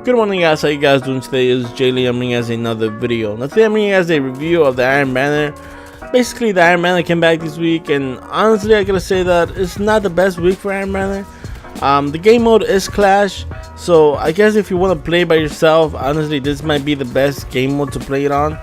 Good morning guys, how you guys doing today? It's Jaylee. I'm bringing you guys another video. Now today I'm bringing you guys a review of the Iron Banner. Basically the Iron Banner came back this week, and honestly I gotta say that it's not the best week for Iron Banner. The game mode is Clash, so I guess if you want to play by yourself, honestly this might be the best game mode to play it on.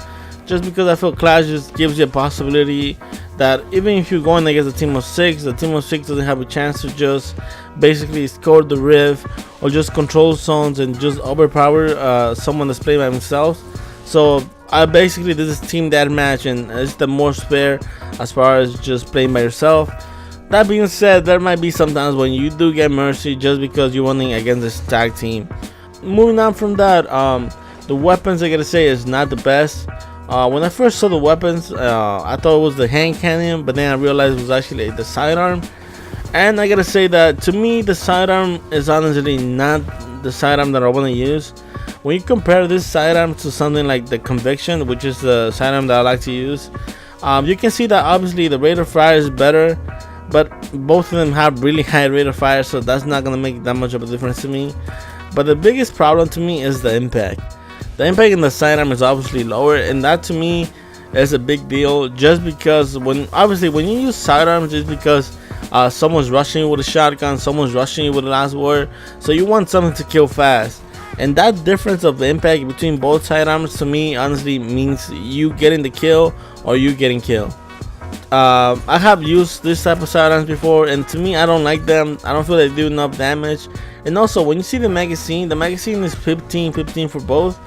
Just because I feel Clash just gives you a possibility that even if you're going against a team of 6, the team of 6 doesn't have a chance to just basically score the rift or just control zones and just overpower someone that's playing by themselves. So I basically this is team deathmatch, and it's the most fair as far as just playing by yourself. That being said, there might be sometimes when you do get mercy just because you're running against this tag team. Moving on from that, the weapons I gotta say is not the best. When I first saw the weapons, I thought it was the hand cannon, but then I realized it was actually the sidearm. And I gotta say that to me, the sidearm is honestly not the sidearm that I want to use. When you compare this sidearm to something like the Conviction, which is the sidearm that I like to use, you can see that obviously the rate of fire is better, but both of them have really high rate of fire, so that's not gonna make that much of a difference to me. But the biggest problem to me is the impact. The impact in the sidearm is obviously lower, and that to me is a big deal. Just because when you use sidearms, it's because someone's rushing you with a shotgun, someone's rushing you with a last word, so you want something to kill fast. And that difference of impact between both sidearms to me honestly means you getting the kill or you getting killed. I have used this type of sidearms before, and to me I don't like them. I don't feel they do enough damage. And also when you see the magazine is 15 for both.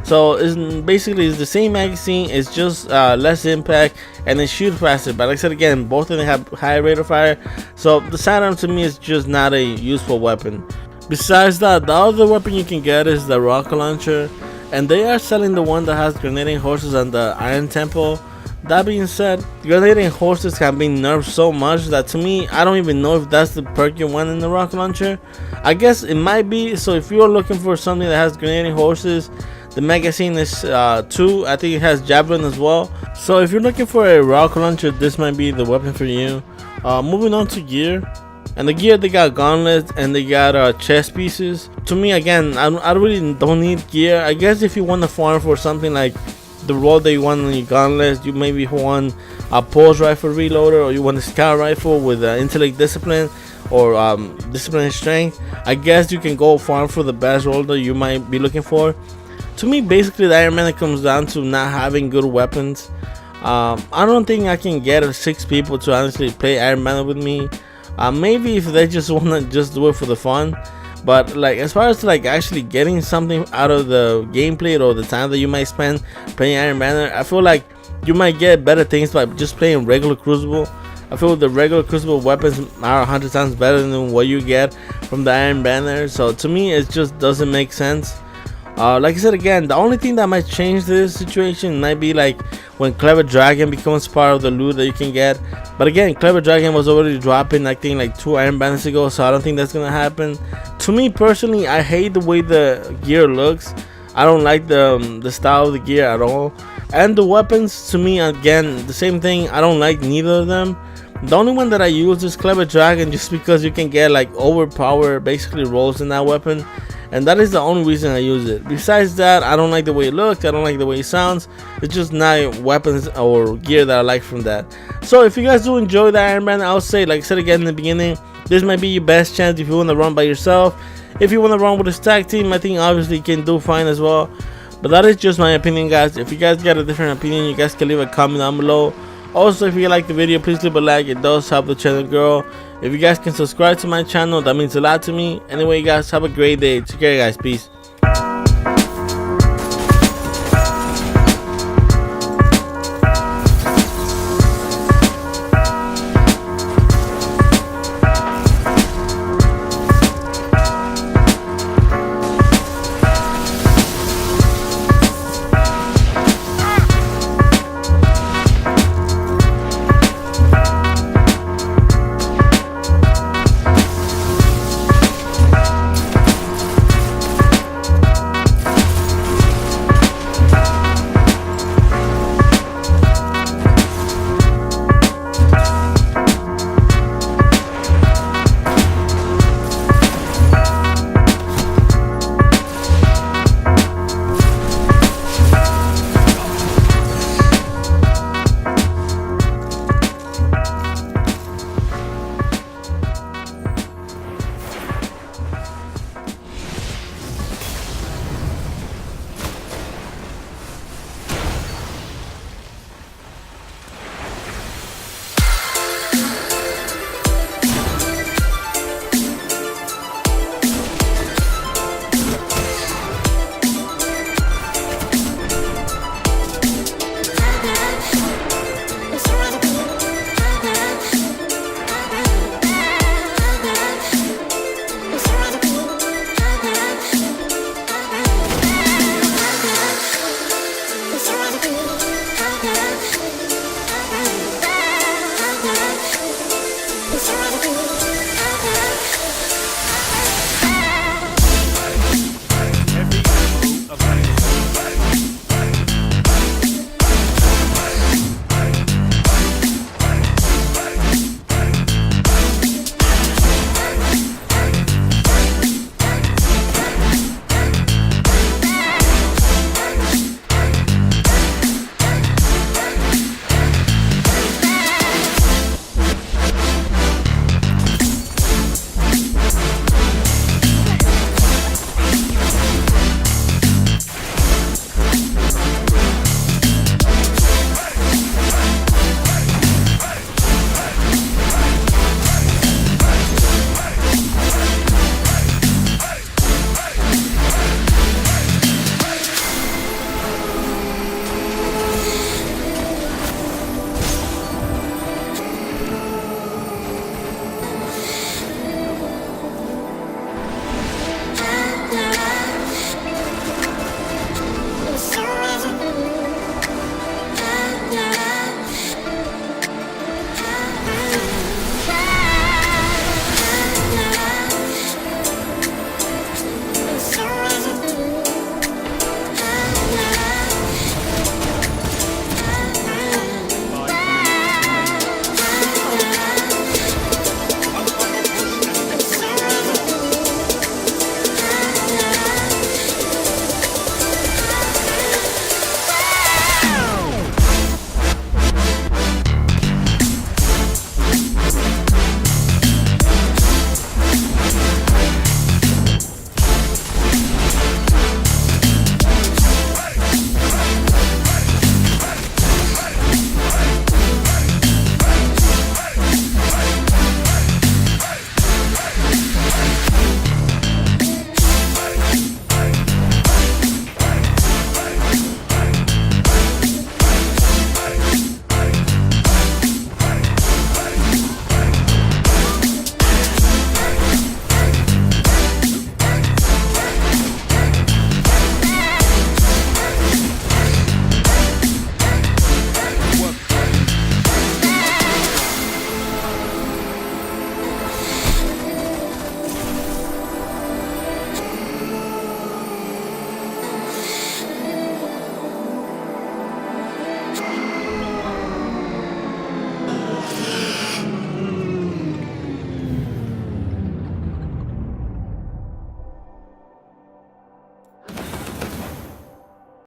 So it's basically the same magazine, it's just less impact and it shoots faster. But like I said again, both of them have higher rate of fire, so the sidearm to me is just not a useful weapon. Besides that, the other weapon you can get is the rocket launcher, and they are selling the one that has grenading horses and the Iron Temple. That being said, grenading horses have been nerfed so much that to me I don't even know if that's the perk you want in the rocket launcher. I guess it might be. So if you're looking for something that has grenading horses, the magazine is 2. I think it has javelin as well. So if you're looking for a rocket launcher, this might be the weapon for you. Moving on to gear. And the gear, they got gauntlets and they got chest pieces. To me, again, I really don't need gear. I guess if you want to farm for something like the role that you want on your gauntlets, you maybe want a pulse rifle reloader, or you want a scout rifle with intellect discipline or discipline and strength. I guess you can go farm for the best role that you might be looking for. To me, basically the Iron Man comes down to not having good weapons. I don't think I can get 6 people to honestly play Iron Man with me. Maybe if they just wanna just do it for the fun, but like as far as like actually getting something out of the gameplay or the time that you might spend playing Iron Banner, I feel like you might get better things by just playing regular Crucible. I feel the regular Crucible weapons are 100 times better than what you get from the Iron Banner. So to me, it just doesn't make sense. Like I said again, the only thing that might change this situation might be like when Clever Dragon becomes part of the loot that you can get. But again, Clever Dragon was already dropping I think like 2 Iron Banners ago, so I don't think that's gonna happen. To me personally, I hate the way the gear looks. I don't like the style of the gear at all. And the weapons, to me again, the same thing. I don't like neither of them. The only one that I use is Clever Dragon, just because you can get like overpower basically rolls in that weapon, and that is the only reason I use it. Besides that, I don't like the way it looks, I don't like the way it sounds. It's just not weapons or gear that I like from that. So if you guys do enjoy the Iron Man, I'll say, like I said again in the beginning, this might be your best chance if you want to run by yourself. If you want to run with a tag team, I think obviously you can do fine as well. But that is just my opinion, guys. If you guys got a different opinion, you guys can leave a comment down below. Also, if you like the video, please leave a like. It does help the channel grow. If you guys can subscribe to my channel, that means a lot to me. Anyway, guys, have a great day. Take care, guys. Peace.